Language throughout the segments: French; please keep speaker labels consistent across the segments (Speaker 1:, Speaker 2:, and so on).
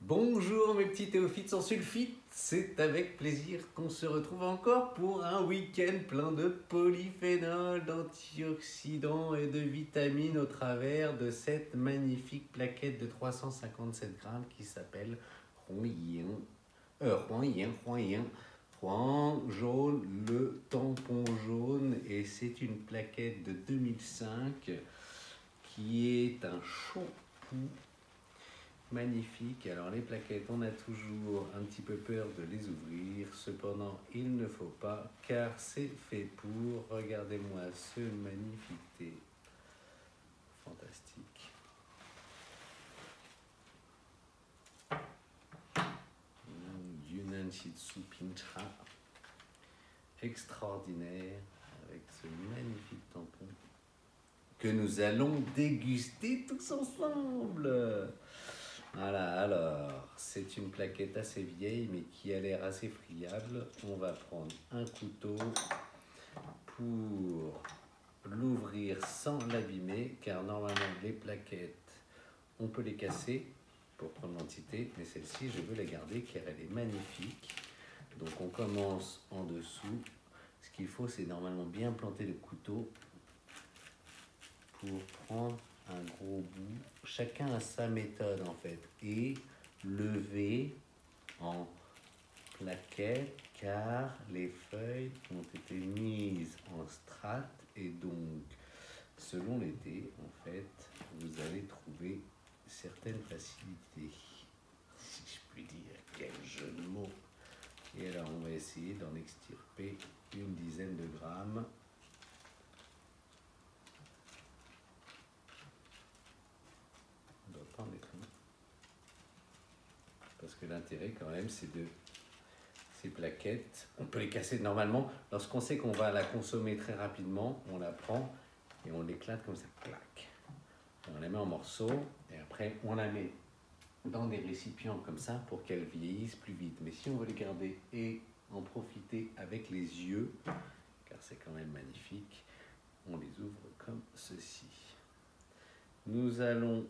Speaker 1: Bonjour mes petits théophytes sans sulfite, c'est avec plaisir qu'on se retrouve encore pour un week-end plein de polyphénols, d'antioxydants et de vitamines au travers de cette magnifique plaquette de 357 grammes qui s'appelle Huang jaune, le tampon jaune, et c'est une plaquette de 2005 qui est un shampoing magnifique. Alors les plaquettes, on a toujours un petit peu peur de les ouvrir, cependant il ne faut pas car c'est fait pour. Regardez-moi ce magnifique thé, fantastique. Yunnan Shitsu Pincha, extraordinaire, avec ce magnifique tampon que nous allons déguster tous ensemble. Voilà, alors, c'est une plaquette assez vieille, mais qui a l'air assez friable. On va prendre un couteau pour l'ouvrir sans l'abîmer, car normalement, les plaquettes, on peut les casser pour prendre l'entité, mais celle-ci, je veux la garder, car elle est magnifique. Donc, on commence en dessous. Ce qu'il faut, c'est normalement bien planter le couteau pour prendre un gros bout. Chacun a sa méthode en fait. Et lever en plaquette car les feuilles ont été mises en strates et donc selon l'été en fait vous allez trouver certaines facilités, si je puis dire. Quel jeu de mots. Et alors on va essayer d'en extirper une dizaine de grammes. Parce que l'intérêt quand même c'est de ces plaquettes, on peut les casser normalement, lorsqu'on sait qu'on va la consommer très rapidement, on la prend et on l'éclate comme ça, clac. On la met en morceaux et après on la met dans des récipients comme ça pour qu'elle vieillisse plus vite. Mais si on veut les garder et en profiter avec les yeux, car c'est quand même magnifique, on les ouvre comme ceci. Nous allons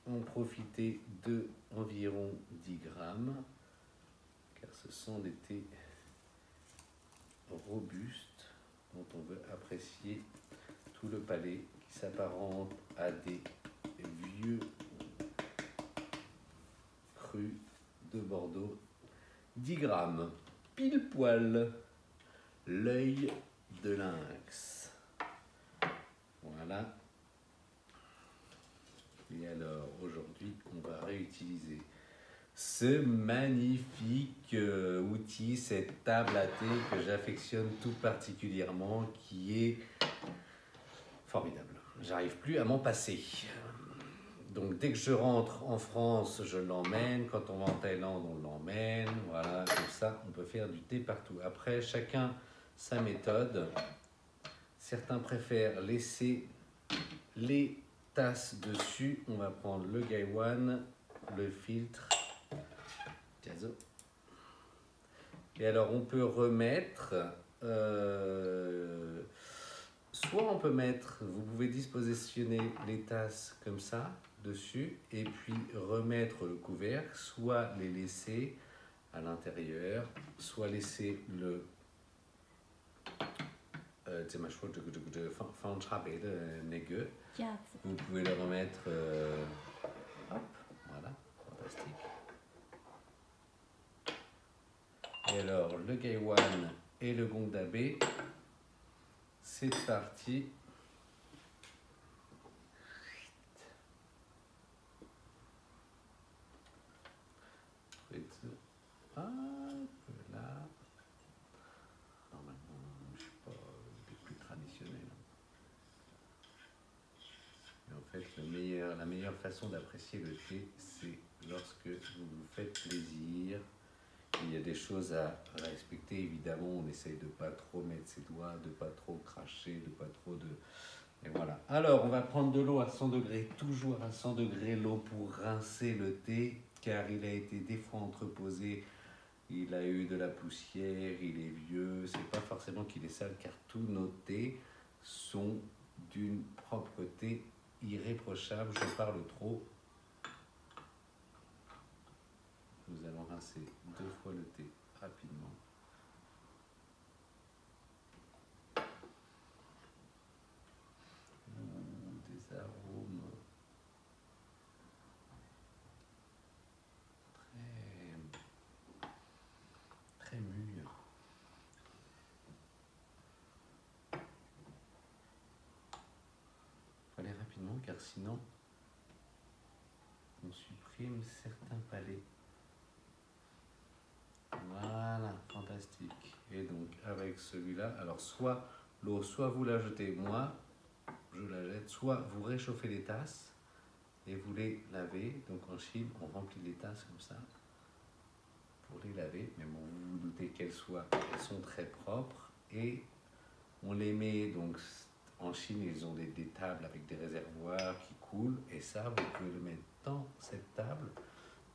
Speaker 1: en profiter de environ 10 grammes, car ce sont des thés robustes dont on veut apprécier tout le palais, qui s'apparente à des vieux crus de Bordeaux. 10 grammes, pile poil, l'œil de lynx. Voilà. Et alors aujourd'hui, on va réutiliser ce magnifique outil, cette table à thé que j'affectionne tout particulièrement, qui est formidable. J'arrive plus à m'en passer. Donc dès que je rentre en France, je l'emmène. Quand on va en Thaïlande, on l'emmène. Voilà, comme ça, on peut faire du thé partout. Après, chacun sa méthode. Certains préfèrent laisser les tasses dessus. On va prendre le Gaiwan, le filtre. Et alors on peut remettre, soit on peut mettre, vous pouvez dispositionner les tasses comme ça dessus et puis remettre le couvercle, soit les laisser à l'intérieur, soit laisser le vous pouvez le remettre, hop, voilà, fantastique. Et alors, le Gaiwan et le Gong Dabé, c'est parti. Ah, là. Normalement, je ne suis pas des plus traditionnels. Mais en fait, la meilleure façon d'apprécier le thé, c'est lorsque vous vous faites plaisir. Il y a des choses à respecter, évidemment, on essaye de ne pas trop mettre ses doigts, de ne pas trop cracher, de pas trop de... Et voilà. Alors, on va prendre de l'eau à 100 degrés, toujours à 100 degrés l'eau pour rincer le thé, car il a été des fois entreposé, il a eu de la poussière, il est vieux, c'est pas forcément qu'il est sale, car tous nos thés sont d'une propreté irréprochable. Je parle trop. Nous allons rincer 2 fois le thé rapidement. Des arômes très mûrs. Il faut aller rapidement car sinon on supprime certains palais. Voilà, fantastique. Et donc avec celui-là, alors soit l'eau, soit vous la jetez, moi je la jette, soit vous réchauffez les tasses et vous les lavez. Donc en Chine, on remplit les tasses comme ça pour les laver. Mais bon, vous vous doutez qu'elles sont très propres et on les met donc en Chine, ils ont des tables avec des réservoirs qui coulent et ça, vous pouvez le mettre dans cette table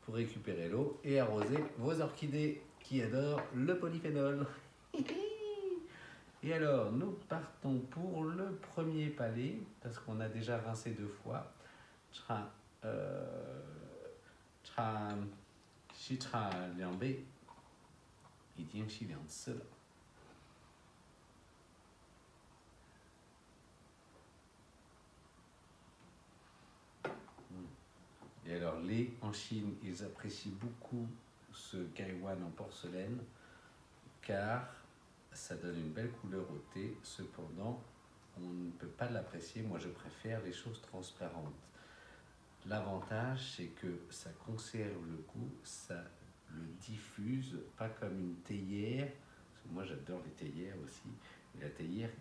Speaker 1: pour récupérer l'eau et arroser vos orchidées qui adorent le polyphénol. Et alors, nous partons pour le premier palais, parce qu'on a déjà rincé 2 fois. Si tra liang bei, 已经洗2次了。Et alors, en Chine, ils apprécient beaucoup ce gaiwan en porcelaine, car ça donne une belle couleur au thé. Cependant, on ne peut pas l'apprécier. Moi, je préfère les choses transparentes. L'avantage, c'est que ça conserve le goût, ça le diffuse, pas comme une théière. Parce que moi, j'adore les théières aussi. Mais la théière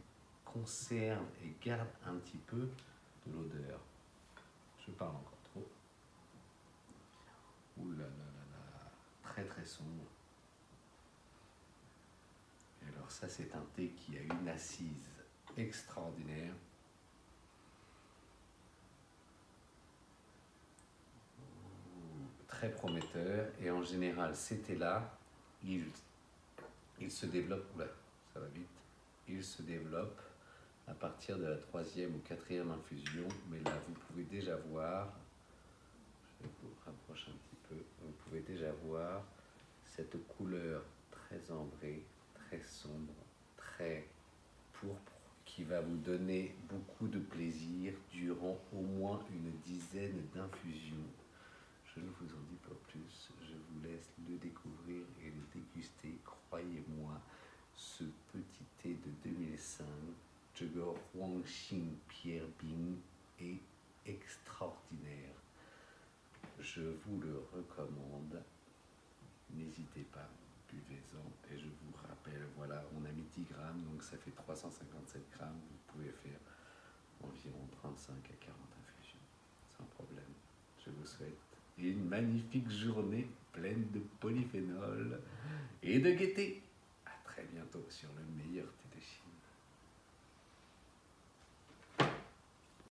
Speaker 1: conserve et garde un petit peu de l'odeur. Je parle encore trop. Ouh là là là là, très très sombre. Et alors ça, c'est un thé qui a une assise extraordinaire. Très prometteur. Et en général, ces thés-là, il se développe, oula, ça va vite, il se développe à partir de la 3e ou 4e infusion. Mais là, vous pouvez déjà voir, je vous rapproche un petit peu, vous pouvez déjà voir cette couleur très ambrée, très sombre, très pourpre, qui va vous donner beaucoup de plaisir durant au moins une dizaine d'infusions. Je ne vous en dis pas plus, je vous laisse le découvrir et le déguster. Croyez-moi, ce petit thé de 2005, Zhege Huangxing Pierre Bing, est extraordinaire. Je vous le recommande. N'hésitez pas, buvez-en. Et je vous rappelle, voilà, on a mis 10 grammes, donc ça fait 357 grammes. Vous pouvez faire environ 35 à 40 infusions, sans problème. Je vous souhaite une magnifique journée pleine de polyphénol et de gaieté.